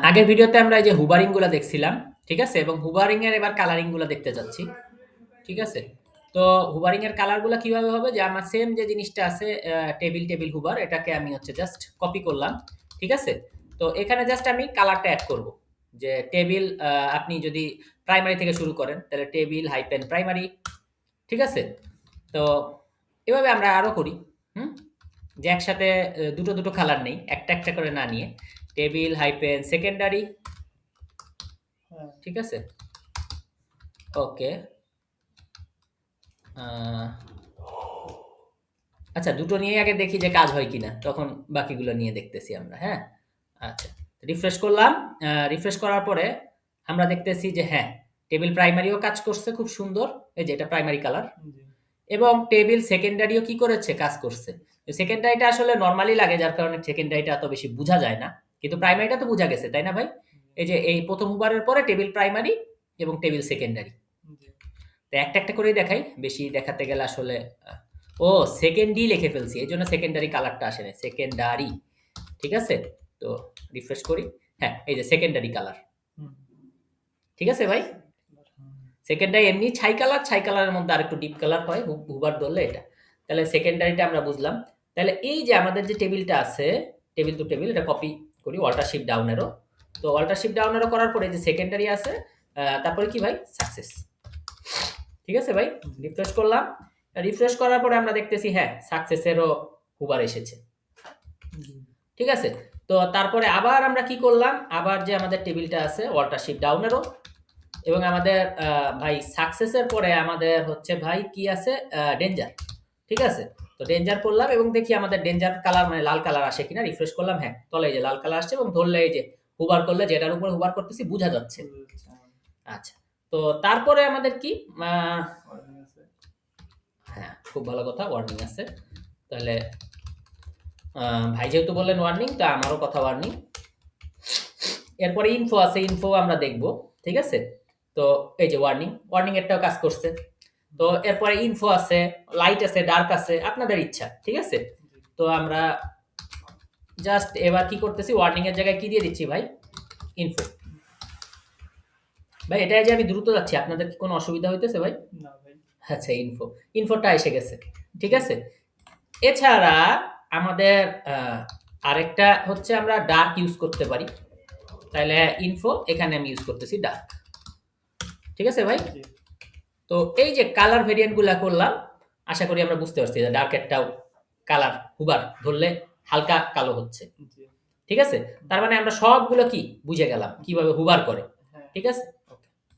আগের ভিডিওতে আমরা এই যে হুবারিং গুলা দেখছিলাম, ঠিক আছে? এবং হুবারিং এর এবার কালারিং গুলা দেখতে যাচ্ছি, ঠিক আছে? তো হুবারিং এর কালার গুলা কিভাবে হবে, যে আমার সেম যে জিনিসটা আছে টেবিল টেবিল হুবার, এটাকে আমি হচ্ছে জাস্ট কপি করলাম, ঠিক আছে? তো এখানে জাস্ট আমি কালারটা অ্যাড করব, যে টেবিল, আপনি যদি প্রাইমারি থেকে শুরু করেন তাহলে টেবিল হাইপেন প্রাইমারি, ঠিক আছে? তো এভাবে আমরা আরো করি। হুম, যে একসাথে দুটো দুটো কালার নেই, একটা একটা করে না নিয়ে টেবিল হাইপেন সেকেন্ডারি, হ্যাঁ, ঠিক আছে? ওকে। আচ্ছা, দুটো নিয়ে আগে দেখি যে কাজ হয় কিনা, তখন বাকিগুলো নিয়ে দেখতেছি আমরা, হ্যাঁ? আচ্ছা, রিফ্রেশ করলাম। রিফ্রেশ করার পরে আমরা দেখতেছি যে হ্যাঁ, টেবিল প্রাইমারিও কাজ করছে খুব সুন্দর। এই যে এটা প্রাইমারি কালার। জি। এবং টেবিল সেকেন্ডারিও কি করেছে, কাজ করছে। সেকেন্ডারিটা আসলে নরমালি লাগে, যার কারণে সেকেন্ডারিটা এত বেশি বোঝা যায় না, কিন্তু প্রাইমারিটা তো বোঝা গেছে, তাই না ভাই? এই যে এই প্রথম হুবারের পরে টেবিল প্রাইমারি এবং টেবিল সেকেন্ডারি। জি। তো একটা একটা করেই দেখাই, বেশি দেখাতে গেলে আসলে ও সেকেন্ডই লিখে ফেলছি, এই জন্য সেকেন্ডারি কালারটা আসে না, সেকেন্ডারি, ঠিক আছে? তো রিফ্রেশ করি। হ্যাঁ, এই যে সেকেন্ডারি কালার, হুম। ঠিক আছে ভাই? সেকেন্ডারি এমনি ছাই কালার, ছাই কালারের মধ্যে আরেকটু ডিপ কালার হয় হুবার ধরলে এটা। তাহলে সেকেন্ডারিটা আমরা বুঝলাম। তাহলে এই যে আমাদের যে টেবিলটা আছে, টেবিল টু টেবিল, এটা কপি করি অল্টার শিফট ডাউন অ্যারো। তো অল্টার শিফট ডাউন অ্যারো করার পরে যে সেকেন্ডারি আছে, তারপরে কি ভাই, সাকসেস, ঠিক আছে ভাই? জি। রিফ্রেশ করলাম। রিফ্রেশ করার পরে আমরা দেখতেছি হ্যাঁ, সাকসেসেরও হুবার এসেছে, জি। ঠিক আছে? তো তারপরে আবার আমরা কি করলাম, আবার যে আমাদের টেবিলটা আছে অল্টার শিফট ডাউন অ্যারো, এবং আমাদের ভাই সাকসেসের পরে আমাদের হচ্ছে ভাই কি আছে, ডেঞ্জার, ঠিক আছে? তো ডেঞ্জার করলাম এবং দেখি আমাদের ডেঞ্জার কালার মানে লাল কালার আসে কিনা। রিফ্রেশ করলাম, হ্যাঁ, তলে এই যে লাল কালার আসছে, এবং ধরলে এই যে হুবার করলে যেটার উপরে হুবার করতেছি বোঝা যাচ্ছে। বুঝা যাচ্ছে আমার। আচ্ছা, তো তারপরে আমাদের কি, আহ, ওয়ার্নিং আছে। হ্যাঁ, খুব ভালো কথা, ওয়ার্নিং আছে। তাহলে ভাই যেহেতু বললেন ওয়ার্নিং, তা আমারও কথা ওয়ার্নিং। এরপরে ইনফো আছে, ইনফো আমরা দেখব, ঠিক আছে? তো এই যে ওয়ার্নিং, ওয়ার্নিং এরটাও কাজ করছে। তো এরপরে ইনফো আছে, লাইট আছে, ডার্ক আছে, আপনাদের ইচ্ছা, ঠিক আছে? জি। তো আমরা জাস্ট এবার কি করতেছি, ওয়ার্নিং এর জায়গায় কি দিয়ে দিচ্ছি ভাই, ইনফো। ভাই এটা যে আমি দ্রুত যাচ্ছি, আপনাদের কি কোনো অসুবিধা হইতেছে ভাই? না ভাই। আচ্ছা, ইনফো, ইনফোটা এসে গেছে, ঠিক জি। আছে? এছাড়া আমাদের আরেকটা হচ্ছে আমরা ডার্ক ইউজ করতে পারি। তাহলে ইনফো, এখানে আমি ইউজ করতেছি ডার্ক, ঠিক আছে ভাই? জি। তো এই যে কালার ভেরিয়েন্ট গুলা করলাম, আশা করি আমরা বুঝতে পারছি যে ডার্ক একটাও কালার হুবার ধরলে হালকা কালো হচ্ছে, জি। ঠিক আছে? তার মানে আমরা সবগুলো কি বুঝে গেলাম কিভাবে হুবার করে, হ্যাঁ। ঠিক আছে?